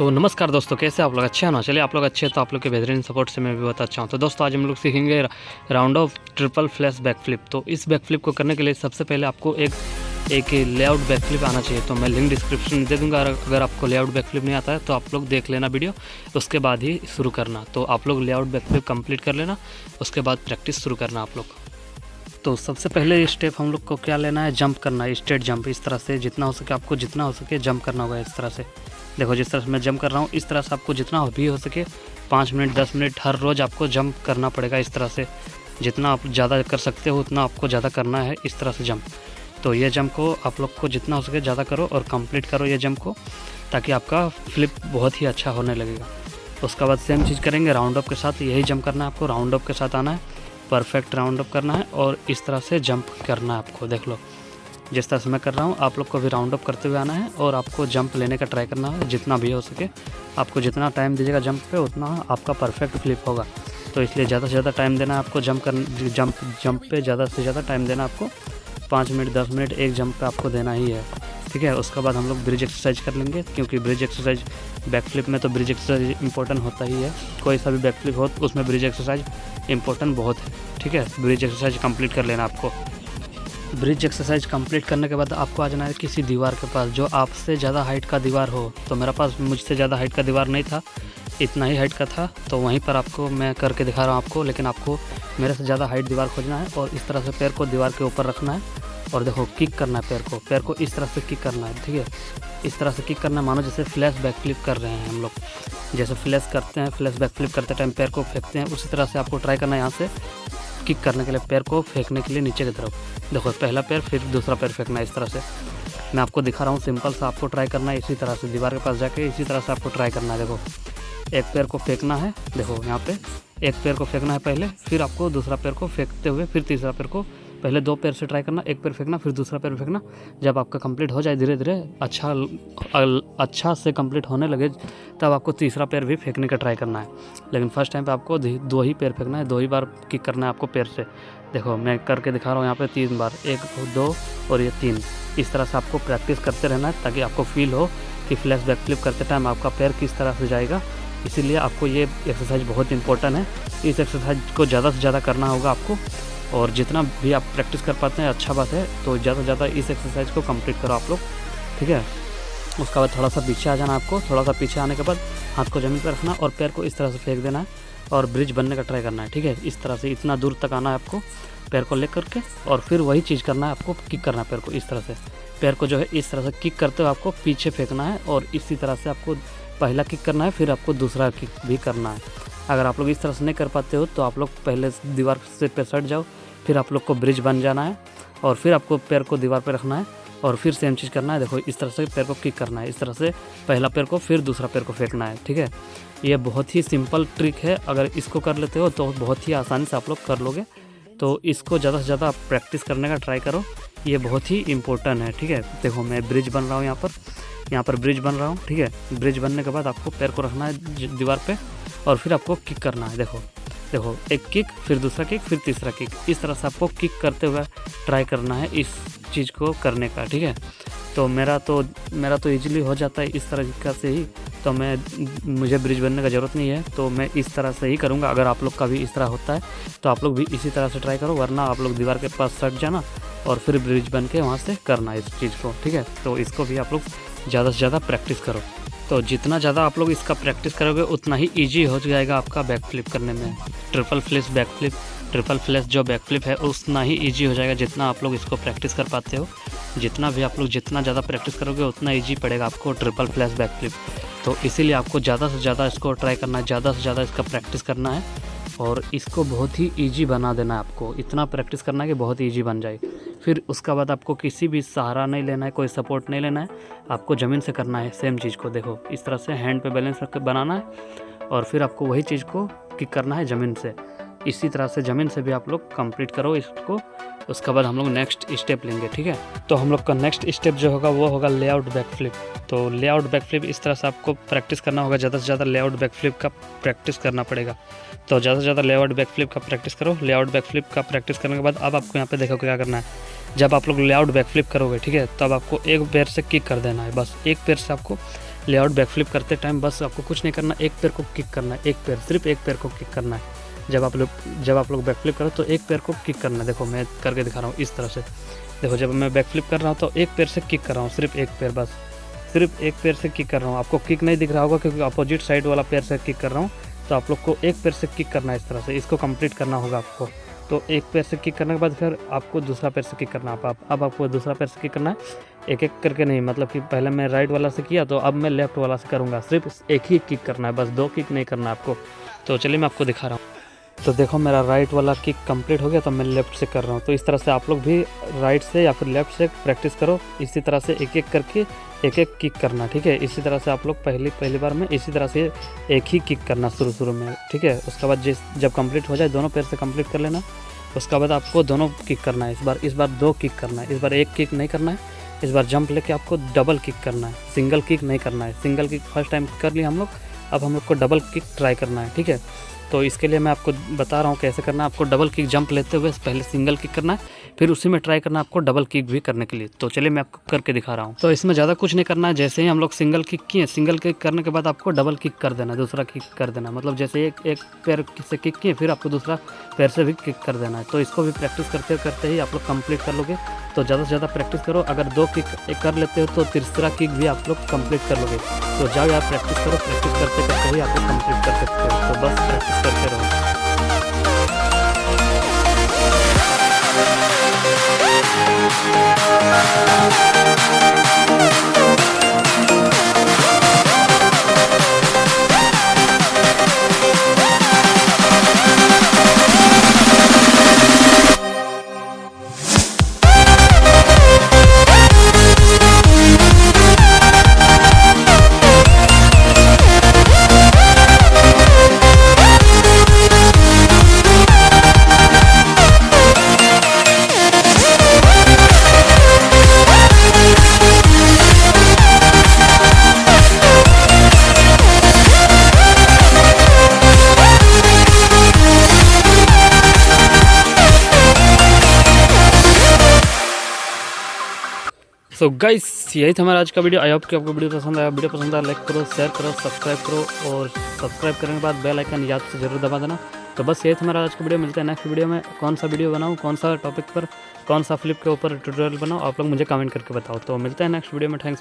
तो नमस्कार दोस्तों, कैसे आप लोग? अच्छे हैं ना? चलिए, आप लोग अच्छे हैं तो आप लोग के बेहतरीन सपोर्ट से मैं भी बहुत अच्छा हूँ। तो दोस्तों, आज हम लोग सीखेंगे round of triple flash backflip. तो इस बैकफ्लिप को करने के लिए सबसे पहले आपको एक लेआउट बैकफ्लिप आना चाहिए। तो मैं लिंक डिस्क्रिप्शन में दे दूँगा। अगर आपको लेआउट बैकफ्लिप नहीं आता है तो आप लोग देख लेना वीडियो, उसके बाद ही शुरू करना। तो आप लोग लेआउट बैकफ्लिप कंप्लीट कर लेना, उसके बाद प्रैक्टिस शुरू करना आप लोग। तो सबसे पहले स्टेप हम लोग को क्या लेना है, जंप करना है, स्ट्रेट जंप। इस तरह से जितना हो सके आपको, जितना हो सके जंप करना होगा। इस तरह से देखो, जिस तरह से मैं जंप कर रहा हूँ, इस तरह से आपको जितना भी हो सके 5 मिनट 10 मिनट हर रोज़ आपको जंप करना पड़ेगा। इस तरह से जितना आप ज़्यादा कर सकते हो उतना आपको ज़्यादा करना है, इस तरह से जंप। तो ये जंप को आप लोग को जितना हो सके ज़्यादा करो और कंप्लीट करो ये जंप को, ताकि आपका फ्लिप बहुत ही अच्छा होने लगेगा। उसके बाद सेम चीज़ करेंगे राउंड अप के साथ। यही जंप करना है आपको, राउंड अप के साथ आना है, परफेक्ट राउंड अप करना है और इस तरह से जंप करना है आपको। देख लो, जिस तरह से मैं कर रहा हूँ आप लोग को भी राउंड अप करते हुए आना है और आपको जंप लेने का ट्राई करना है जितना भी हो सके। आपको जितना टाइम दीजिएगा जंप पे, उतना आपका परफेक्ट फ्लिप होगा। तो इसलिए ज़्यादा से ज़्यादा टाइम देना है आपको जंप पे ज़्यादा से ज़्यादा टाइम देना आपको। 5 मिनट 10 मिनट एक जंप पे आपको देना ही है, ठीक है। उसके बाद हम लोग ब्रिज एक्सरसाइज कर लेंगे, क्योंकि ब्रिज एक्सरसाइज बैकफ्लिप में तो ब्रिज एक्सरसाइज इंपॉर्टेंट होता ही है। कोई सा भी बैकफ्लिप हो उसमें ब्रिज एक्सरसाइज इंपॉर्टेंट बहुत है, ठीक है। ब्रिज एक्सरसाइज कंप्लीट कर लेना आपको। ब्रिज एक्सरसाइज कंप्लीट करने के बाद आपको आ जाना है किसी दीवार के पास जो आपसे ज़्यादा हाइट का दीवार हो। तो मेरा पास मुझसे ज़्यादा हाइट का दीवार नहीं था, इतना ही हाइट का था। तो वहीं पर आपको मैं करके दिखा रहा हूँ आपको, लेकिन आपको मेरे से ज़्यादा हाइट दीवार खोजना है और इस तरह से पैर को दीवार के ऊपर रखना है और देखो किक करना है पैर को इस तरह से किक करना है, ठीक है। इस तरह से किक करना है, मानो जैसे फ्लैश बैकफ्लिप कर रहे हैं हम लोग। जैसे फ्लैश करते हैं, फ्लैश बैकफ्लिप करते टाइम पैर को फेंकते हैं, उसी तरह से आपको ट्राई करना है यहाँ से किक करने के लिए, पैर को फेंकने के लिए नीचे की तरफ। देखो, पहला पैर फिर दूसरा पैर फेंकना है। इस तरह से मैं आपको दिखा रहा हूँ, सिंपल सा आपको ट्राई करना है। इसी तरह से दीवार के पास जाके इसी तरह से आपको ट्राई करना है। देखो, एक पैर को फेंकना है, देखो यहाँ पे एक पैर को फेंकना है पहले, फिर आपको दूसरा पैर को फेंकते हुए फिर तीसरा पैर को, पहले 2 पैर से ट्राई करना, एक पैर फेंकना फिर दूसरा पैर फेंकना। जब आपका कंप्लीट हो जाए, धीरे धीरे अच्छा से कंप्लीट होने लगे, तब आपको तीसरा पैर भी फेंकने का ट्राई करना है। लेकिन फर्स्ट टाइम पे आपको 2 ही पैर फेंकना है, 2 ही बार किक करना है आपको पैर से। देखो, मैं करके दिखा रहा हूँ यहाँ पे 3 बार, 1 2 और ये 3। इस तरह से आपको प्रैक्टिस करते रहना है, ताकि आपको फील हो कि फ्लैश बैकफ्लिप करते टाइम आपका पैर किस तरह से जाएगा। इसीलिए आपको ये एक्सरसाइज बहुत इंपॉर्टेंट है। इस एक्सरसाइज को ज़्यादा से ज़्यादा करना होगा आपको, और जितना भी आप प्रैक्टिस कर पाते हैं अच्छा बात है। तो ज़्यादा से ज़्यादा इस एक्सरसाइज को कंप्लीट करो आप लोग, ठीक है। उसके बाद थोड़ा सा पीछे आ जाना आपको। थोड़ा सा पीछे आने के बाद हाथ को ज़मीन पर रखना और पैर को इस तरह से फेंक देना है और ब्रिज बनने का ट्राई करना है, ठीक है। इस तरह से इतना दूर तक आना है आपको पैर को ले करके, और फिर वही चीज़ करना है आपको, किक करना है पैर को। इस तरह से पैर को जो है इस तरह से किक करते हुए आपको पीछे फेंकना है और इसी तरह से आपको पहला किक करना है, फिर आपको दूसरा किक भी करना है। अगर आप लोग इस तरह से नहीं कर पाते हो तो आप लोग पहले दीवार से पे सट जाओ, फिर आप लोग को ब्रिज बन जाना है और फिर आपको पैर को दीवार पे रखना है और फिर सेम चीज़ करना है। देखो, इस तरह से पैर को किक करना है, इस तरह से पहला पैर को फिर दूसरा पैर को फेंकना है, ठीक है। ये बहुत ही सिंपल ट्रिक है, अगर इसको कर लेते हो तो बहुत ही आसानी से आप लोग कर लोगे। तो इसको ज़्यादा से ज़्यादा प्रैक्टिस करने का ट्राई करो, ये बहुत ही इंपॉर्टेंट है, ठीक है। देखो, मैं ब्रिज बन रहा हूँ यहाँ पर ब्रिज बन रहा हूँ, ठीक है। ब्रिज बनने के बाद आपको पैर को रखना है दीवार पे और फिर आपको किक करना है। देखो, एक किक फिर दूसरा किक फिर तीसरा किक, इस तरह से आपको किक करते हुए ट्राई करना है इस चीज़ को करने का, ठीक है। तो मेरा तो इजीली हो जाता है इस तरीक़ा से ही, तो मुझे ब्रिज बनने का ज़रूरत नहीं है। तो मैं इस तरह से ही करूँगा। अगर आप लोग का भी इस तरह होता है तो आप लोग भी इसी तरह से ट्राई करो, वरना आप लोग दीवार के पास सट जाना और फिर ब्रिज बन के वहाँ से करना इस चीज़ को, ठीक है। तो इसको भी आप लोग ज़्यादा से ज़्यादा प्रैक्टिस करो। तो जितना ज़्यादा आप लोग इसका प्रैक्टिस करोगे उतना ही ईजी हो जाएगा आपका बैकफ्लिप करने में। ट्रिपल फ्लैश जो बैकफ्लिप है उतना ही ईजी हो जाएगा जितना आप लोग इसको प्रैक्टिस कर पाते हो। जितना ज़्यादा प्रैक्टिस करोगे उतना ईजी पड़ेगा आपको ट्रिपल फ्लैश बैकफ्लिप। तो इसीलिए आपको ज़्यादा से ज़्यादा इसको ट्राई करना है, ज़्यादा से ज़्यादा इसका प्रैक्टिस करना है और इसको बहुत ही ईजी बना देना है आपको। इतना प्रैक्टिस करना है कि बहुत ईजी बन जाए। फिर उसके बाद आपको किसी भी सहारा नहीं लेना है, कोई सपोर्ट नहीं लेना है, आपको ज़मीन से करना है सेम चीज़ को। देखो, इस तरह से हैंड पे बैलेंस रख के बनाना है और फिर आपको वही चीज़ को किक करना है ज़मीन से। इसी तरह से ज़मीन से भी आप लोग कंप्लीट करो इसको। उसके बाद हम लोग नेक्स्ट स्टेप लेंगे, ठीक है। तो हम लोग का नेक्स्ट स्टेप जो होगा वो होगा लेआउट बैकफ्लिप। तो लेआउट बैकफ्लिप इस तरह से आपको प्रैक्टिस करना होगा, ज़्यादा से ज़्यादा लेआउट बैकफ्लिप का प्रैक्टिस करना पड़ेगा। तो ज़्यादा से ज़्यादा लेआउट बैकफ्लिप का प्रैक्टिस करो। लेआउट बैकफ्लिप का प्रैक्टिस करने के बाद अब आपको यहाँ पे देखो क्या करना है। जब आप लोग लेआउट बैकफ्लिप करोगे, ठीक है, तब आपको एक पैर से किक कर देना है, बस एक पैर से आपको लेआउट बैकफ्लिप करते टाइम बस आपको कुछ नहीं करना, एक पैर को किक करना है, एक पैर, सिर्फ एक पैर को किक करना है। जब आप लोग बैकफ्लिप करो तो एक पैर को किक करना है। देखो मैं करके दिखा रहा हूँ इस तरह से। देखो जब मैं बैकफ्लिप कर रहा हूँ तो एक पैर से किक कर रहा हूँ, सिर्फ एक पैर, बस सिर्फ एक पैर से किक कर रहा हूँ। आपको किक नहीं दिख रहा होगा क्योंकि अपोजिट साइड वाला पैर से किक कर रहा हूँ। तो आप लोग को एक पैर से किक करना है इस तरह से, इसको कंप्लीट करना होगा आपको। तो एक पैर से किक करने के बाद फिर आपको दूसरा पैर से किक करना है। अब आपको दूसरा पैर से किक करना है, एक एक करके नहीं, मतलब कि पहले मैं राइट वाला से किया तो अब मैं लेफ्ट वाला से करूँगा। सिर्फ एक ही किक करना है, बस 2 किक नहीं करना है आपको। तो चलिए मैं आपको दिखा रहा हूँ। तो देखो मेरा राइट वाला किक कंप्लीट हो गया, तो मैं लेफ़्ट से कर रहा हूँ। तो इस तरह से आप लोग भी राइट से या फिर लेफ़्ट से प्रैक्टिस करो। इसी तरह से एक एक करके एक एक किक करना, ठीक है। इसी तरह से आप लोग पहली बार में इसी तरह से एक ही किक करना शुरू में, ठीक है। उसके बाद जब कंप्लीट हो जाए, दोनों पैर से कंप्लीट कर लेना। उसके बाद आपको दोनों किक करना है। इस बार 2 किक करना है, इस बार एक किक नहीं करना है। इस बार जंप लेके आपको डबल किक करना है, सिंगल किक नहीं करना है। सिंगल किक फर्स्ट टाइम कर लिया हम लोग, अब हम लोग को डबल किक ट्राई करना है, ठीक है। तो इसके लिए मैं आपको बता रहा हूँ कैसे करना है। आपको डबल किक जंप लेते हुए पहले सिंगल किक करना है, फिर उसी में ट्राई करना है आपको डबल किक भी करने के लिए। तो चलिए मैं आपको करके दिखा रहा हूँ। तो इसमें ज़्यादा कुछ नहीं करना है। जैसे ही हम लोग सिंगल किक किए, सिंगल किक करने के बाद आपको डबल किक कर देना, दूसरा किक कर देना। मतलब जैसे एक पैर से किक किए, फिर आपको दूसरा पैर से भी किक कर देना है। तो इसको भी प्रैक्टिस करते करते ही आप लोग कंप्लीट कर लोगे। तो ज़्यादा से ज़्यादा प्रैक्टिस करो। अगर 2 किक कर लेते हो तो तीसरा किक भी आप लोग कंप्लीट कर लोगे। तो जाओ यार प्रैक्टिस करो, प्रैक्टिस करते करते ही आप लोग कंप्लीट कर सकते हो। तो बस प्रैक्टिस करते रहो। सो गाइस यही था हमारा आज का वीडियो। आई होप कि आपको वीडियो पसंद आया। वीडियो पसंद आया लाइक करो, शेयर करो, सब्सक्राइब करो, और सब्सक्राइब करने के बाद बेल आइकन याद से जरूर दबा देना। तो बस यही था हमारा आज का वीडियो। मिलते हैं नेक्स्ट वीडियो में। कौन सा वीडियो बनाऊँ, कौन सा टॉपिक पर, कौन सा फ्लिप के ऊपर ट्यूटोरियल बनाऊँ, आप लोग मुझे कमेंट करके बताओ। तो मिलते हैं नेक्स्ट वीडियो में। थैंक्स।